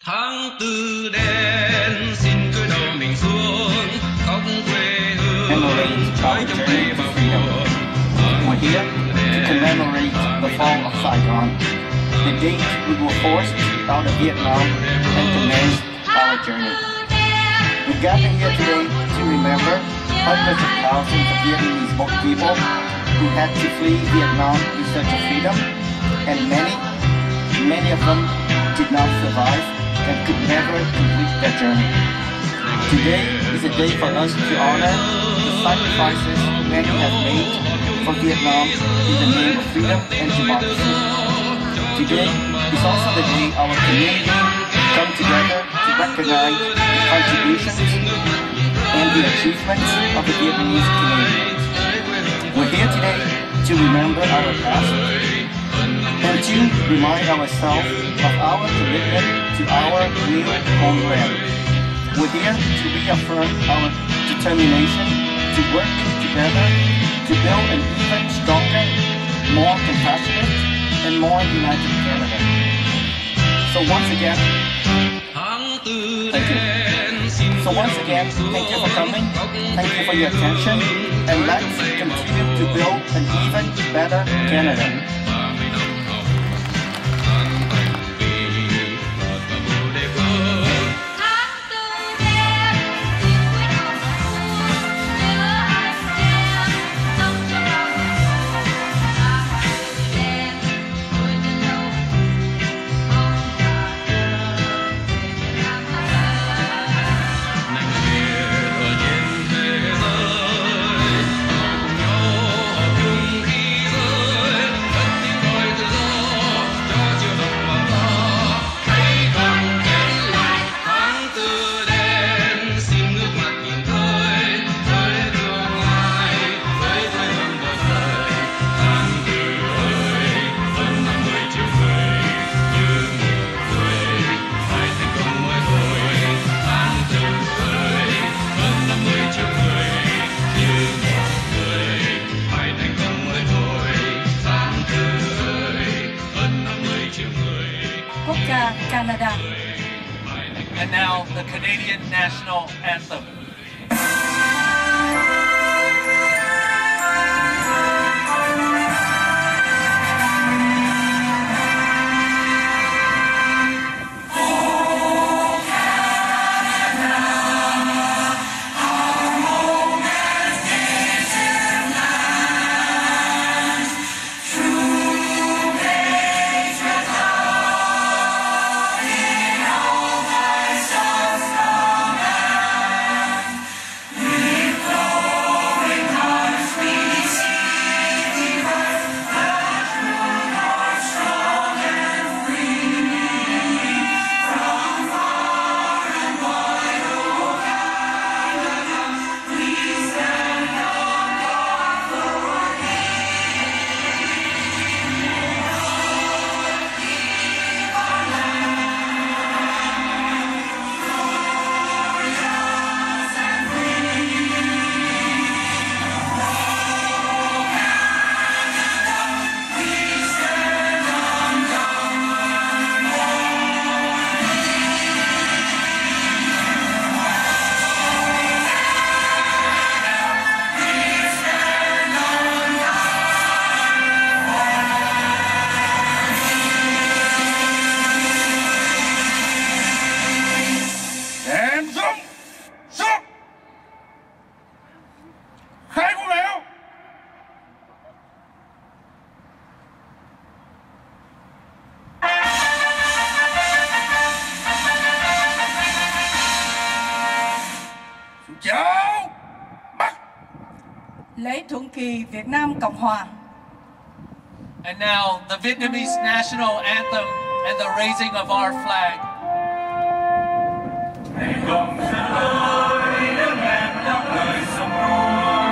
Tháng tư đen xin cúi đầu mình xuống khóc quê hương với trong tay bao mùa. We're here to commemorate the fall of Saigon, the date we were forced out of Vietnam and commenced our journey. We gather here today to remember hundreds of thousands of Vietnamese people who had to flee Vietnam in search of freedom, and many of them did not survive and could never complete their journey. Today is a day for us to honor the sacrifices many have made for Vietnam in the name of freedom and democracy. Today is also the day our community come together to recognize the contributions and the achievements of the Vietnamese community. We're here today to remember our past and to remind ourselves of our commitment to our new homeland. We're here to reaffirm our determination to work together to build an even stronger, more compassionate, and more united Canada. So once again, thank you. So once again, thank you for coming, thank you for your attention, and let's continue to build an even better Canada. Canada. And now the Canadian National Anthem. Lễ Thượng kỳ Việt Nam Cộng Hòa. And now the Vietnamese national anthem and the raising of our flag. Hãy subscribe cho kênh Ghiền Mì Gõ để không bỏ lỡ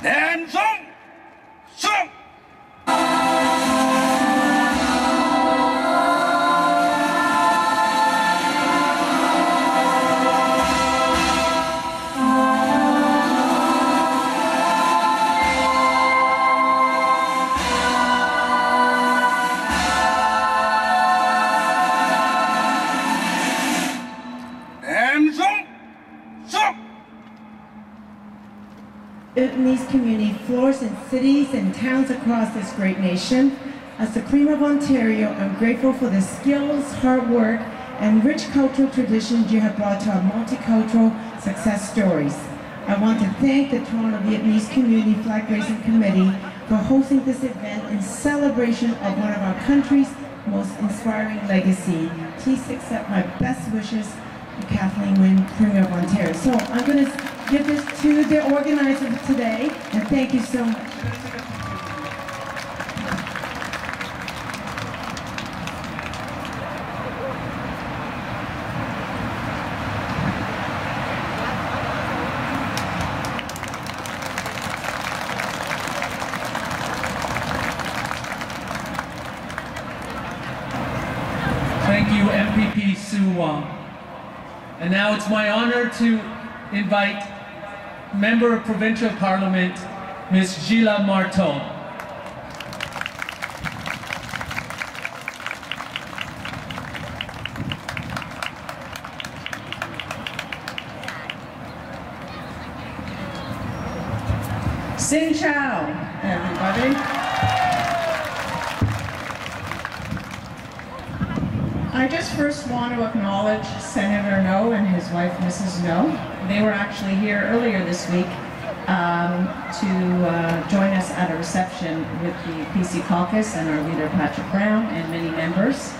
Đèn xuống, xuống. Vietnamese community flourish in cities and towns across this great nation. As the Cream of Ontario, I'm grateful for the skills, hard work, and rich cultural traditions you have brought to our multicultural success stories. I want to thank the Toronto Vietnamese Community Flag Raising Committee for hosting this event in celebration of one of our country's most inspiring legacy. Please accept my best wishes to Kathleen Wynne, Premier of Ontario. So I'm going to give this to the organizer today, and thank you so much. Thank you, MPP Sue Wong. And now it's my honor to invite Member of Provincial Parliament, Ms. Gila Marteau. Xin chào, everybody. I just first want to acknowledge Senator No and his wife, Mrs. No. They were actually here earlier this week to join us at a reception with the PC caucus and our leader, Patrick Brown, and many members.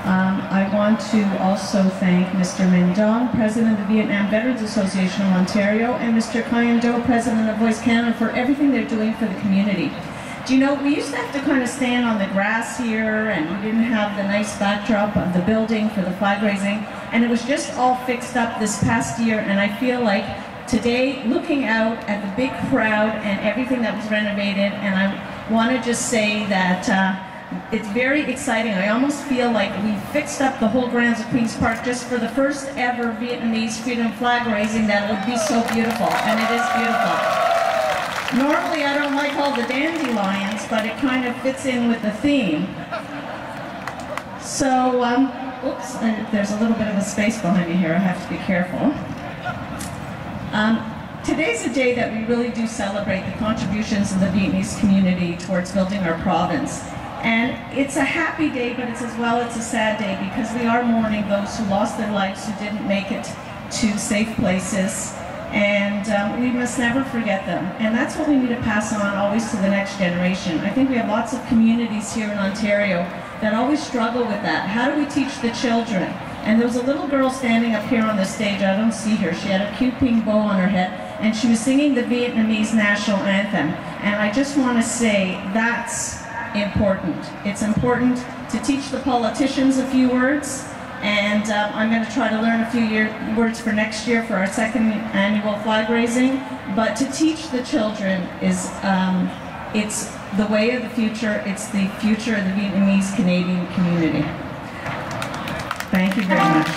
I want to also thank Mr. Minh Dong, President of the Vietnam Veterans Association of Ontario, and Mr. Kyan Do, President of Voice Canada, for everything they're doing for the community. Do you know, we used to have to kind of stand on the grass here, and we didn't have the nice backdrop of the building for the flag raising, and it was just all fixed up this past year, and I feel like today, looking out at the big crowd and everything that was renovated, and I want to just say that it's very exciting. I almost feel like we fixed up the whole grounds of Queen's Park just for the first ever Vietnamese freedom flag raising, that it would be so beautiful, and it is beautiful. Normally I don't like all the dandelions, but it kind of fits in with the theme. So, oops, there's a little bit of a space behind me here, I have to be careful. Today's a day that we really do celebrate the contributions of the Vietnamese community towards building our province. And it's a happy day, but it's a sad day, because we are mourning those who lost their lives, who didn't make it to safe places. And we must never forget them. And that's what we need to pass on always to the next generation. I think we have lots of communities here in Ontario that always struggle with that. How do we teach the children? And there was a little girl standing up here on the stage, I don't see her, she had a cute pink bow on her head, and she was singing the Vietnamese national anthem. And I just want to say that's important. It's important to teach the politicians a few words, and I'm going to try to learn a few words for next year for our second annual flag raising. But to teach the children is, it's the way of the future. It's the future of the Vietnamese Canadian community. Thank you very much.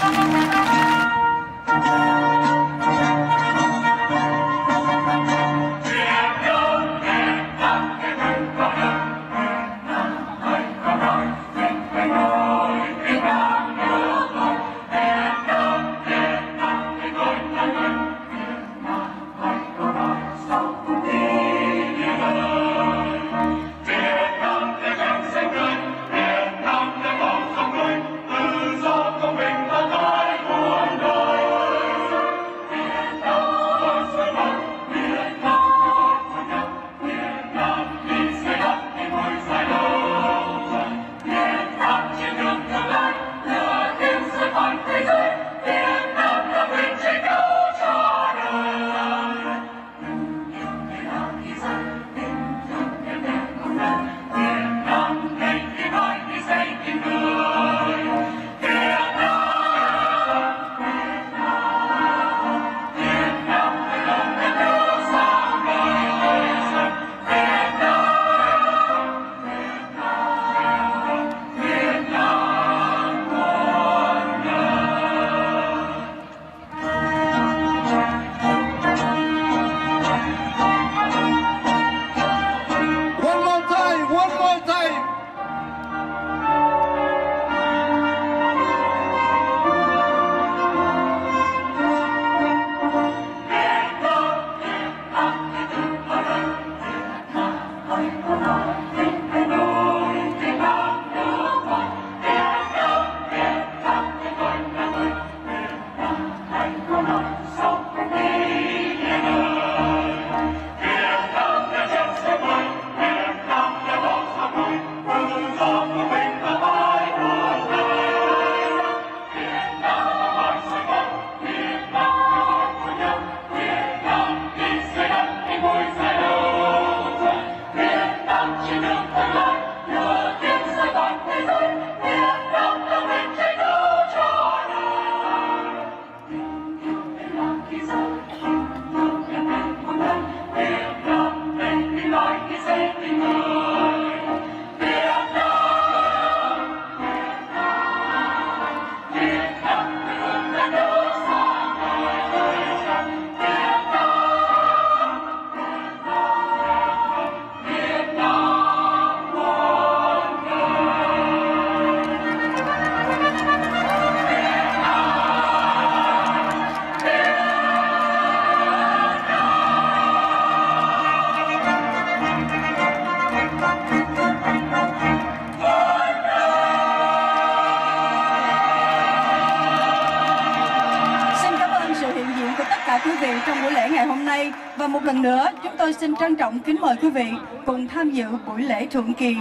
nay. Và một lần nữa, chúng tôi xin trân trọng kính mời quý vị cùng tham dự buổi lễ thượng kỳ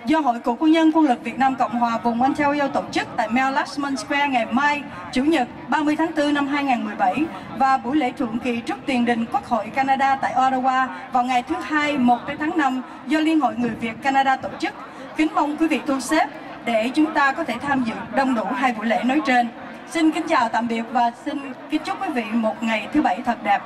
do Hội Cựu Quân nhân Quân lực Việt Nam Cộng hòa vùng Ontario tổ chức tại Mel Lashman Square ngày mai, Chủ nhật 30 tháng 4 năm 2017 và buổi lễ thượng kỳ trước tiền đình Quốc hội Canada tại Ottawa vào ngày thứ Hai 1 tháng 5 do Liên hội Người Việt Canada tổ chức. Kính mong quý vị thu xếp để chúng ta có thể tham dự đông đủ hai buổi lễ nói trên. Xin kính chào tạm biệt và xin kính chúc quý vị một ngày thứ Bảy thật đẹp.